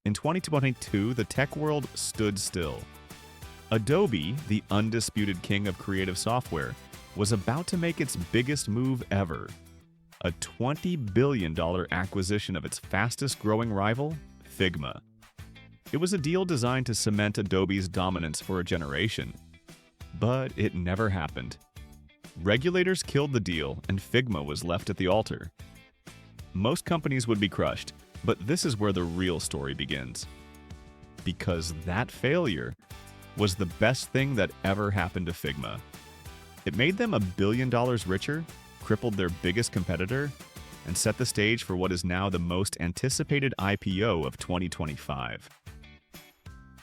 In 2022, the tech world stood still. Adobe, the undisputed king of creative software, was about to make its biggest move ever. A $20 billion acquisition of its fastest-growing rival, Figma. It was a deal designed to cement Adobe's dominance for a generation. But it never happened. Regulators killed the deal, and Figma was left at the altar. Most companies would be crushed, but this is where the real story begins. Because that failure was the best thing that ever happened to Figma. It made them $1 billion richer, crippled their biggest competitor, and set the stage for what is now the most anticipated IPO of 2025.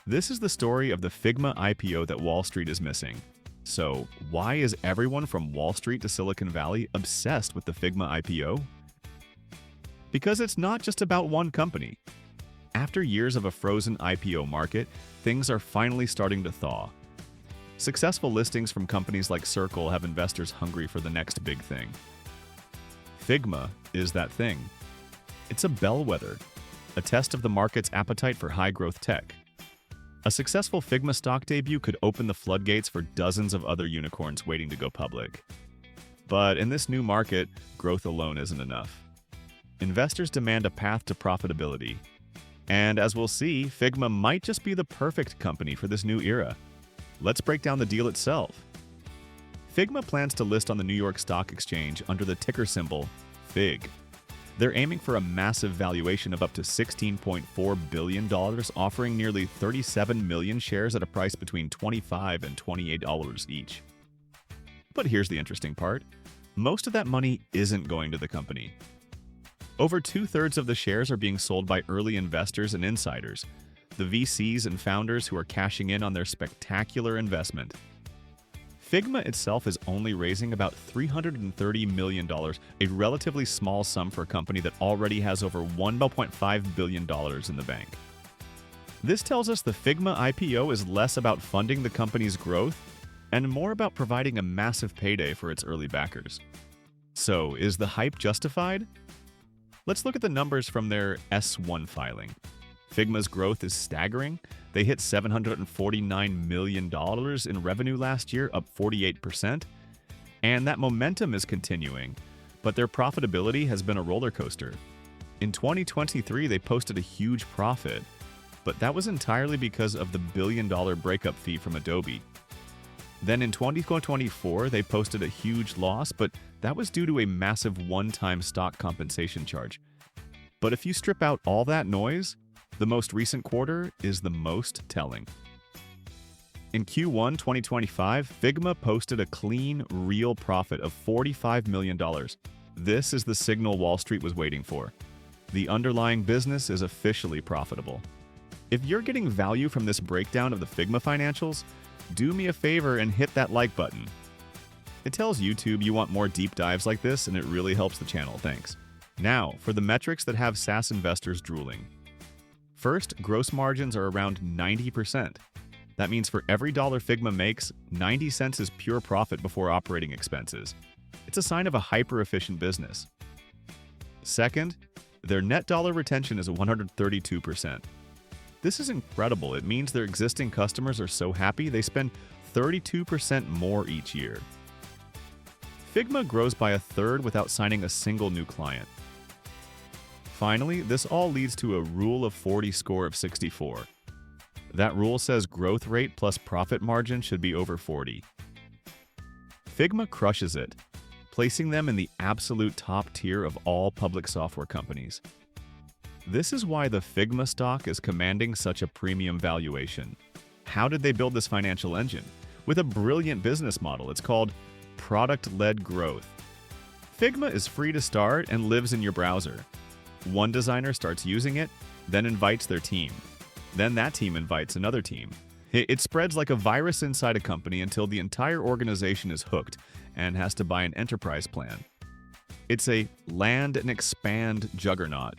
This is the story of the Figma IPO that Wall Street is missing. So, why is everyone from Wall Street to Silicon Valley obsessed with the Figma IPO? Because it's not just about one company. After years of a frozen IPO market, things are finally starting to thaw. Successful listings from companies like Circle have investors hungry for the next big thing. Figma is that thing. It's a bellwether, a test of the market's appetite for high-growth tech. A successful Figma stock debut could open the floodgates for dozens of other unicorns waiting to go public. But in this new market, growth alone isn't enough. Investors demand a path to profitability. And as we'll see, Figma might just be the perfect company for this new era. Let's break down the deal itself. Figma plans to list on the New York Stock Exchange under the ticker symbol FIG. They're aiming for a massive valuation of up to $16.4 billion, offering nearly 37 million shares at a price between $25 and $28 each. But here's the interesting part. Most of that money isn't going to the company. Over 2/3 of the shares are being sold by early investors and insiders, the VCs and founders who are cashing in on their spectacular investment. Figma itself is only raising about $330 million, a relatively small sum for a company that already has over $1.5 billion in the bank. This tells us the Figma IPO is less about funding the company's growth and more about providing a massive payday for its early backers. So, is the hype justified? Let's look at the numbers from their S-1 filing. Figma's growth is staggering. They hit $749 million in revenue last year, up 48%. And that momentum is continuing, but their profitability has been a roller coaster. In 2023, they posted a huge profit, but that was entirely because of the billion-dollar breakup fee from Adobe. Then in 2024, they posted a huge loss, but that was due to a massive one-time stock compensation charge. But if you strip out all that noise, the most recent quarter is the most telling. In Q1 2025, Figma posted a clean, real profit of $45 million. This is the signal Wall Street was waiting for. The underlying business is officially profitable. If you're getting value from this breakdown of the Figma financials, do me a favor and hit that like button. It tells YouTube you want more deep dives like this, and it really helps the channel, thanks. Now, for the metrics that have SaaS investors drooling. First, gross margins are around 90%. That means for every dollar Figma makes, 90 cents is pure profit before operating expenses. It's a sign of a hyper-efficient business. Second, their net dollar retention is 132%. This is incredible. It means their existing customers are so happy they spend 32% more each year. Figma grows by 1/3 without signing a single new client. Finally, this all leads to a Rule of 40 score of 64. That rule says growth rate plus profit margin should be over 40. Figma crushes it, placing them in the absolute top tier of all public software companies. This is why the Figma stock is commanding such a premium valuation. How did they build this financial engine? With a brilliant business model. It's called product-led growth. Figma is free to start and lives in your browser. One designer starts using it, then invites their team. Then that team invites another team. It spreads like a virus inside a company until the entire organization is hooked and has to buy an enterprise plan. It's a land and expand juggernaut.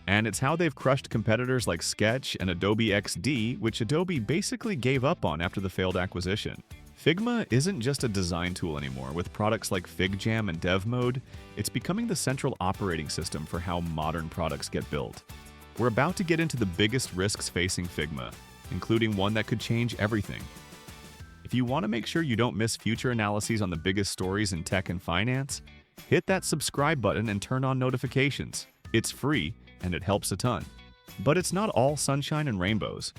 And it's how they've crushed competitors like Sketch and Adobe XD, which Adobe basically gave up on after the failed acquisition. Figma isn't just a design tool anymore. With products like FigJam and Dev Mode, it's becoming the central operating system for how modern products get built. We're about to get into the biggest risks facing Figma, including one that could change everything. If you want to make sure you don't miss future analyses on the biggest stories in tech and finance, hit that subscribe button and turn on notifications. It's free and it helps a ton. But it's not all sunshine and rainbows.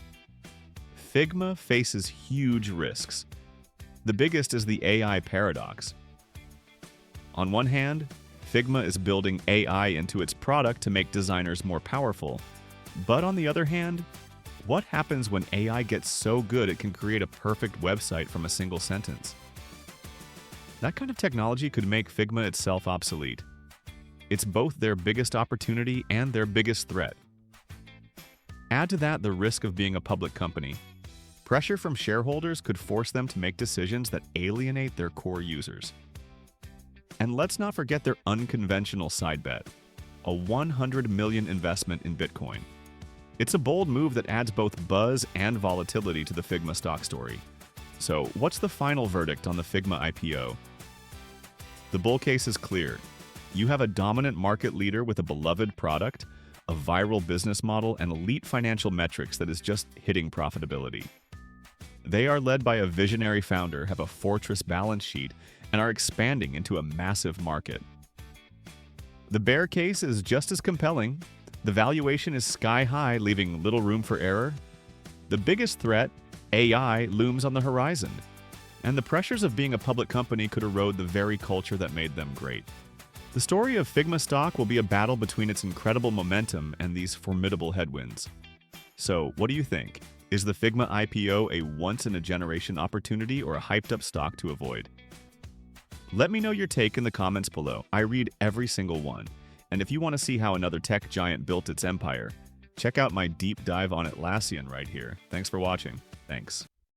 Figma faces huge risks. The biggest is the AI paradox. On one hand, Figma is building AI into its product to make designers more powerful. But on the other hand, what happens when AI gets so good it can create a perfect website from a single sentence? That kind of technology could make Figma itself obsolete. It's both their biggest opportunity and their biggest threat. Add to that the risk of being a public company. Pressure from shareholders could force them to make decisions that alienate their core users. And let's not forget their unconventional side bet, a $100 million investment in Bitcoin. It's a bold move that adds both buzz and volatility to the Figma stock story. So, what's the final verdict on the Figma IPO? The bull case is clear. You have a dominant market leader with a beloved product, a viral business model, and elite financial metrics that is just hitting profitability. They are led by a visionary founder, have a fortress balance sheet, and are expanding into a massive market. The bear case is just as compelling. The valuation is sky high, leaving little room for error. The biggest threat, AI, looms on the horizon. And the pressures of being a public company could erode the very culture that made them great. The story of Figma stock will be a battle between its incredible momentum and these formidable headwinds. So, what do you think? Is the Figma IPO a once-in-a-generation opportunity or a hyped-up stock to avoid? Let me know your take in the comments below. I read every single one. And if you want to see how another tech giant built its empire, check out my deep dive on Atlassian right here. Thanks for watching. Thanks.